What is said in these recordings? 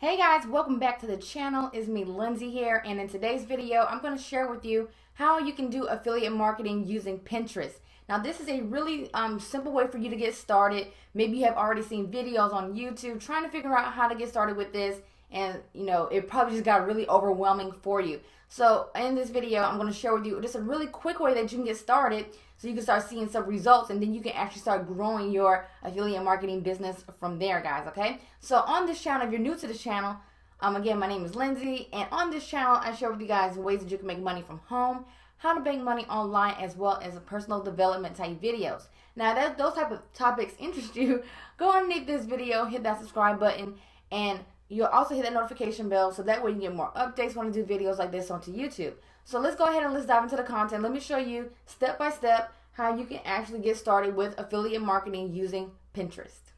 Hey guys, welcome back to the channel. It's me, Lindsay here, and in today's video, I'm going to share with you how you can do affiliate marketing using Pinterest. Now, this is a really simple way for you to get started. Maybe you have already seen videos on YouTube trying to figure out how to get started with this, and it probably just got really overwhelming for you. So in this video, I'm going to share with you just a really quick way that you can get started so you can start seeing some results, and then you can actually start growing your affiliate marketing business from there, guys. Okay, so on this channel, if you're new to this channel, again, my name is Lindsay, and on this channel I share with you guys ways that you can make money from home, how to make money online, as well as personal development type videos. Now that those type of topics interest you, go underneath this video, hit that subscribe button, and you'll also hit that notification bell so that way you can get more updates when I do videos like this onto YouTube. So let's go ahead and let's dive into the content. Let me show you step by step how you can actually get started with affiliate marketing using Pinterest.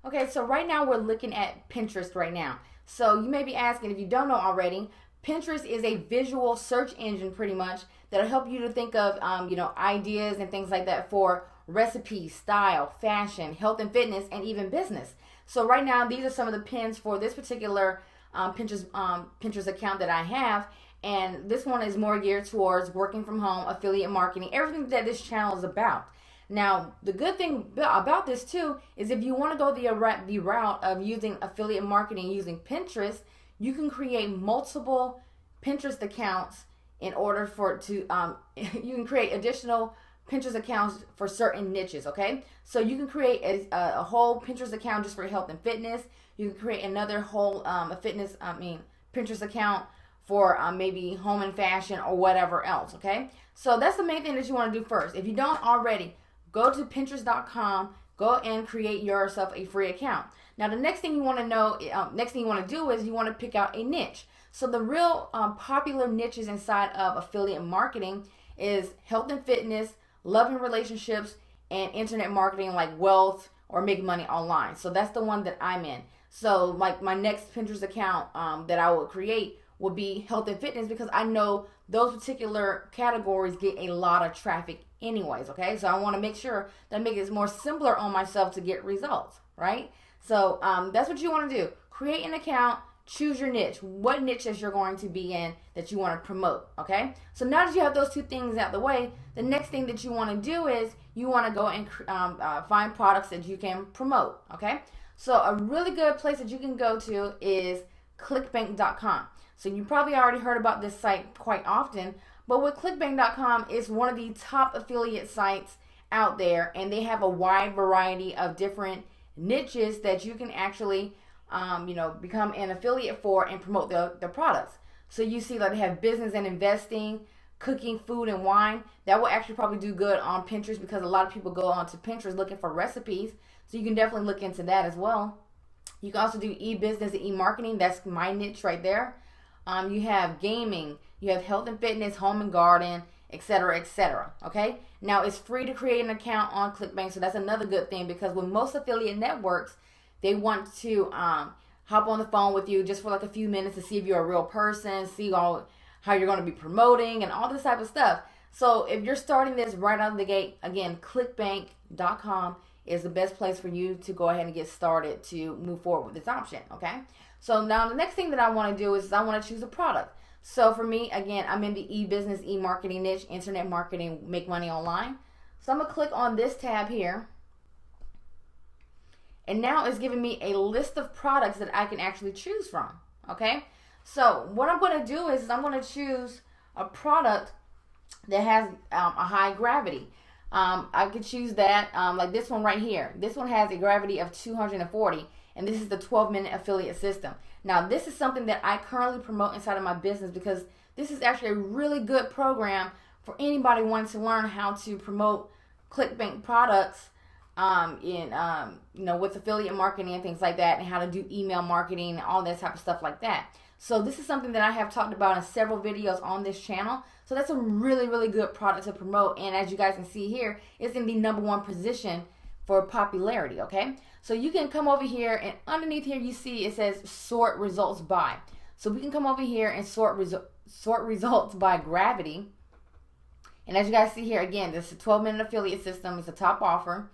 Okay, so right now we're looking at Pinterest right now. So you may be asking, if you don't know already, Pinterest is a visual search engine pretty much that'll help you to think of ideas and things like that for recipes, style, fashion, health and fitness, and even business. So right now these are some of the pins for this particular Pinterest account that I have. And this one is more geared towards working from home, affiliate marketing, everything that this channel is about. Now, the good thing about this too is if you want to go the route of using affiliate marketing using Pinterest, you can create multiple Pinterest accounts in order you can create additional Pinterest accounts for certain niches, okay? So you can create a whole Pinterest account just for health and fitness. You can create another whole Pinterest account for maybe home and fashion or whatever else, okay? So that's the main thing that you want to do first. If you don't already, go to Pinterest.com, go and create yourself a free account. Now, the next thing you want to know, next thing you want to do is you want to pick out a niche. So the real popular niches inside of affiliate marketing is health and fitness, love and relationships, and internet marketing like wealth or make money online. So that's the one that I'm in. So like my next Pinterest account that I will create will be health and fitness because I know those particular categories get a lot of traffic anyways, okay? So I want to make sure that I make it more simpler on myself to get results, right? So that's what you want to do. Create an account, choose your niche, what niches you're going to be in that you want to promote, okay? So now that you have those two things out the way, the next thing that you want to do is you want to go and find products that you can promote, okay? So a really good place that you can go to is Clickbank.com. So you probably already heard about this site quite often, but with Clickbank.com is one of the top affiliate sites out there, and they have a wide variety of different niches that you can actually become an affiliate for and promote the products. So you see that they have business and investing, cooking, food, and wine. That will actually probably do good on Pinterest because a lot of people go onto Pinterest looking for recipes. So you can definitely look into that as well. You can also do e-business and e-marketing. That's my niche right there. You have gaming, you have health and fitness, home and garden, etc., etc. Okay, now it's free to create an account on Clickbank, so that's another good thing because with most affiliate networks, they want to hop on the phone with you just for like a few minutes to see if you're a real person, see how you're going to be promoting and all this type of stuff. So if you're starting this right out of the gate, again, Clickbank.com is the best place for you to go ahead and get started to move forward with this option, okay? So now the next thing that I want to do is I want to choose a product. So for me, again, I'm in the e-business, e-marketing niche, internet marketing, make money online. So I'm going to click on this tab here. And now it's giving me a list of products that I can actually choose from, okay? So what I'm going to do is I'm going to choose a product that has a high gravity. I could choose that like this one right here. This one has a gravity of 240. And this is the 12-minute affiliate system. Now, this is something that I currently promote inside of my business because this is actually a really good program for anybody wanting to learn how to promote Clickbank products with affiliate marketing and things like that, and how to do email marketing and all that type of stuff like that. So this is something that I have talked about in several videos on this channel. So that's a really, really good product to promote. And as you guys can see here, it's in the #1 position for popularity, okay? So you can come over here, and underneath here you see it says sort results by. So we can come over here and sort results by gravity. And as you guys see here, again, this is a 12-minute affiliate system. It's a top offer.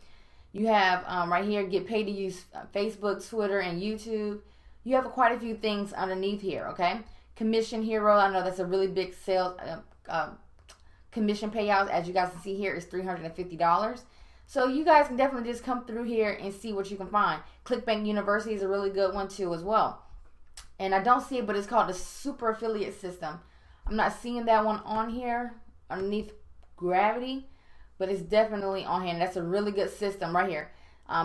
You have right here, get paid to use Facebook, Twitter, and YouTube. you have quite a few things underneath here, okay? Commission hero, I know that's a really big sales commission payout. As you guys can see here, is $350. So you guys can definitely just come through here and see what you can find. Clickbank University is a really good one too as well. And I don't see it, but it's called the Super Affiliate System. I'm not seeing that one on here underneath Gravity, but it's definitely on here. And that's a really good system right here.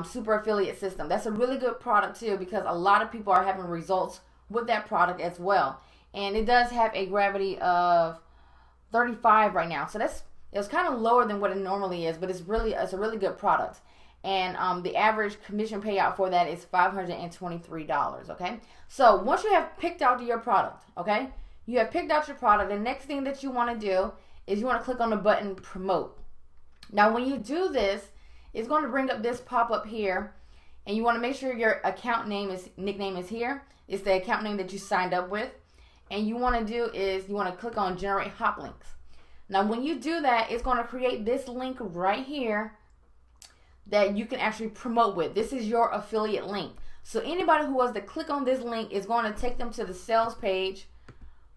Super Affiliate System. That's a really good product too, because a lot of people are having results with that product as well. And it does have a Gravity of 35 right now. So it's kind of lower than what it normally is, but it's a really good product. And the average commission payout for that is $523, okay? So once you have picked out your product, okay? You have picked out your product, the next thing that you want to do is you want to click on the button Promote. Now when you do this, it's going to bring up this pop-up here, and you want to make sure your account nickname is here. It's the account name that you signed up with. And you want to do is you want to click on Generate Hot Links. Now when you do that, it's going to create this link right here that you can actually promote with. This is your affiliate link. So anybody who was to click on this link is going to take them to the sales page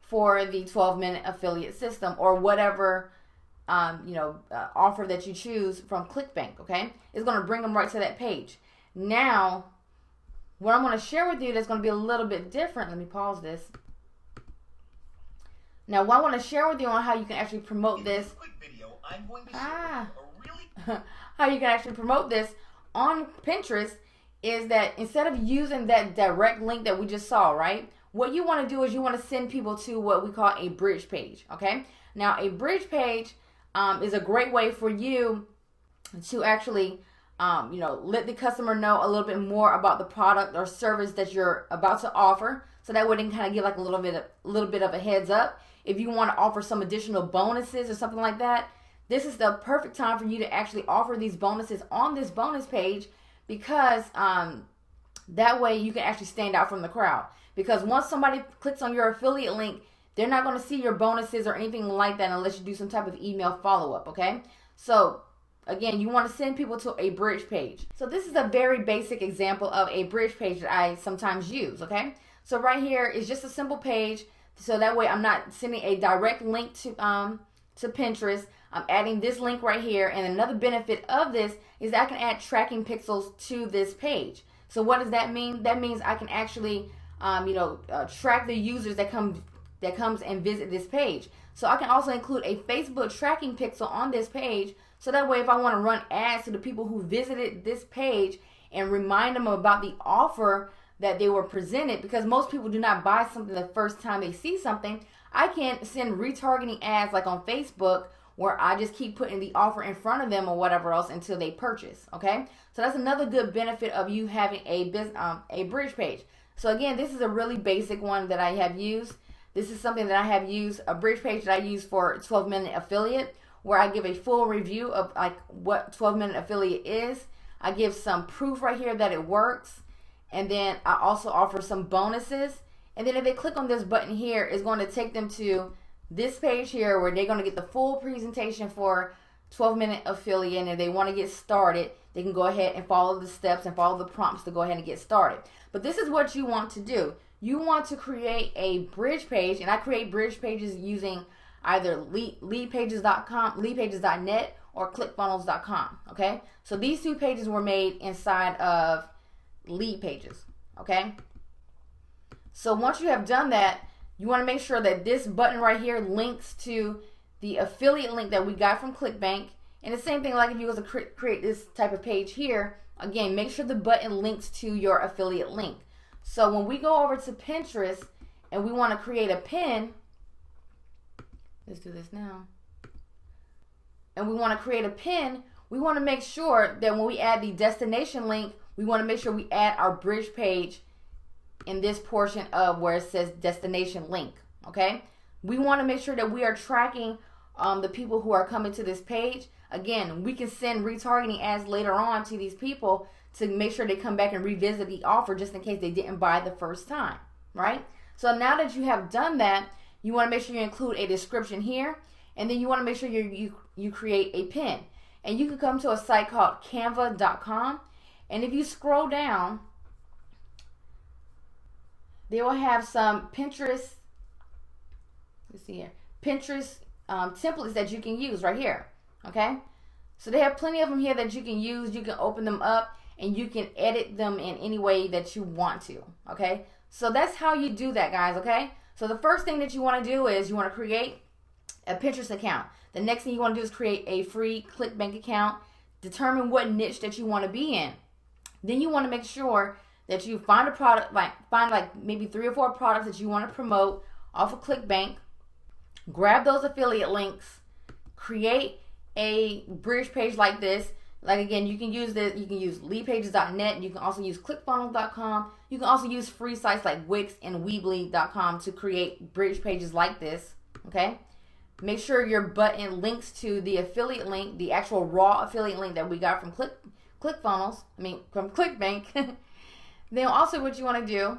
for the 12-minute affiliate system, or whatever offer that you choose from Clickbank, okay? It's going to bring them right to that page. Now, what I'm going to share with you that's going to be a little bit different. Let me pause this. Now, what I want to share with you on how you can actually promote this. How you can actually promote this on Pinterest is that instead of using that direct link that we just saw, right? What you want to do is you want to send people to what we call a bridge page, okay? Now, a bridge page is a great way for you to actually, let the customer know a little bit more about the product or service that you're about to offer. So that way they can kind of give like a little bit of a heads up. If you want to offer some additional bonuses or something like that, this is the perfect time for you to actually offer these bonuses on this bonus page, because that way you can actually stand out from the crowd. Because once somebody clicks on your affiliate link, they're not going to see your bonuses or anything like that unless you do some type of email follow-up, okay? So again, you want to send people to a bridge page. So this is a very basic example of a bridge page that I sometimes use, okay? So right here is just a simple page. So that way I'm not sending a direct link to Pinterest. I'm adding this link right here. And another benefit of this is that I can add tracking pixels to this page. So what does that mean? That means I can actually, track the users that comes and visit this page. So I can also include a Facebook tracking pixel on this page. So that way if I want to run ads to the people who visited this page and remind them about the offer that they were presented, because most people do not buy something the first time they see something, I can send retargeting ads like on Facebook, where I just keep putting the offer in front of them or whatever else until they purchase, okay? So that's another good benefit of you having a bridge page. So again, this is a really basic one that I have used. This is something that I have used, a bridge page that I use for 12-minute affiliate, where I give a full review of like what 12-minute affiliate is. I give some proof right here that it works. And then I also offer some bonuses. And then if they click on this button here, it's going to take them to this page here where they're going to get the full presentation for 12-minute affiliate. And if they want to get started, they can go ahead and follow the steps and follow the prompts to go ahead and get started. But this is what you want to do. You want to create a bridge page, and I create bridge pages using either leadpages.com, leadpages.net, or clickfunnels.com, okay? So these two pages were made inside of Lead Pages, okay? So once you have done that, you want to make sure that this button right here links to the affiliate link that we got from Clickbank. And the same thing like if you was to create this type of page here, again, make sure the button links to your affiliate link. So when we go over to Pinterest and we want to create a pin, let's do this now. And we want to create a pin, we want to make sure that when we add the destination link, we want to make sure we add our bridge page in this portion of where it says destination link, okay? We want to make sure that we are tracking the people who are coming to this page. Again, we can send retargeting ads later on to these people to make sure they come back and revisit the offer just in case they didn't buy the first time, right? So now that you have done that, you want to make sure you include a description here, and then you want to make sure you create a pin. And you can come to a site called canva.com, and if you scroll down, They will have some Pinterest, let's see here, Pinterest templates that you can use right here. Okay, so they have plenty of them here that you can use. You can open them up and you can edit them in any way that you want to. Okay, so that's how you do that, guys. Okay, so the first thing that you want to do is you want to create a Pinterest account. The next thing you want to do is create a free Clickbank account. Determine what niche that you want to be in. Then you want to make sure that you find a product, find like maybe 3 or 4 products that you want to promote off of Clickbank. Grab those affiliate links, create a bridge page like this. Like again, you can use leadpages.net. You can also use clickfunnels.com. You can also use free sites like Wix and Weebly.com to create bridge pages like this. Okay. Make sure your button links to the affiliate link, the actual raw affiliate link that we got from from Clickbank. Then also what you want to do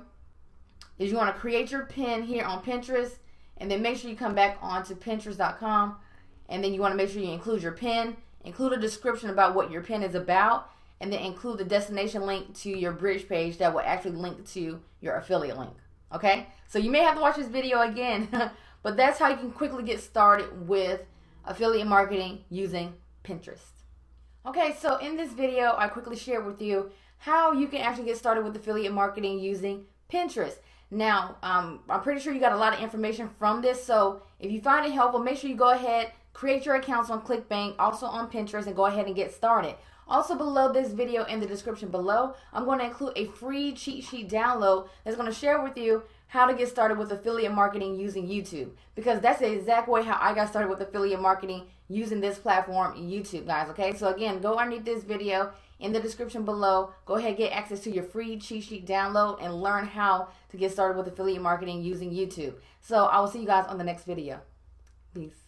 is you want to create your pin here on Pinterest, and then make sure you come back onto Pinterest.com, and then you want to make sure you include your pin, include a description about what your pin is about, and then include the destination link to your bridge page that will actually link to your affiliate link. Okay, so you may have to watch this video again, but that's how you can quickly get started with affiliate marketing using Pinterest. Okay, so in this video, I quickly shared with you how you can actually get started with affiliate marketing using Pinterest. Now, I'm pretty sure you got a lot of information from this, so if you find it helpful, make sure you go ahead, create your accounts on Clickbank, also on Pinterest, and go ahead and get started. Also below this video, in the description below, I'm going to include a free cheat sheet download that's going to share with you how to get started with affiliate marketing using YouTube, because that's the exact way how I got started with affiliate marketing using this platform, YouTube, guys. Okay, so again, go underneath this video in the description below, go ahead and get access to your free cheat sheet download and learn how to get started with affiliate marketing using YouTube. So I will see you guys on the next video. Peace.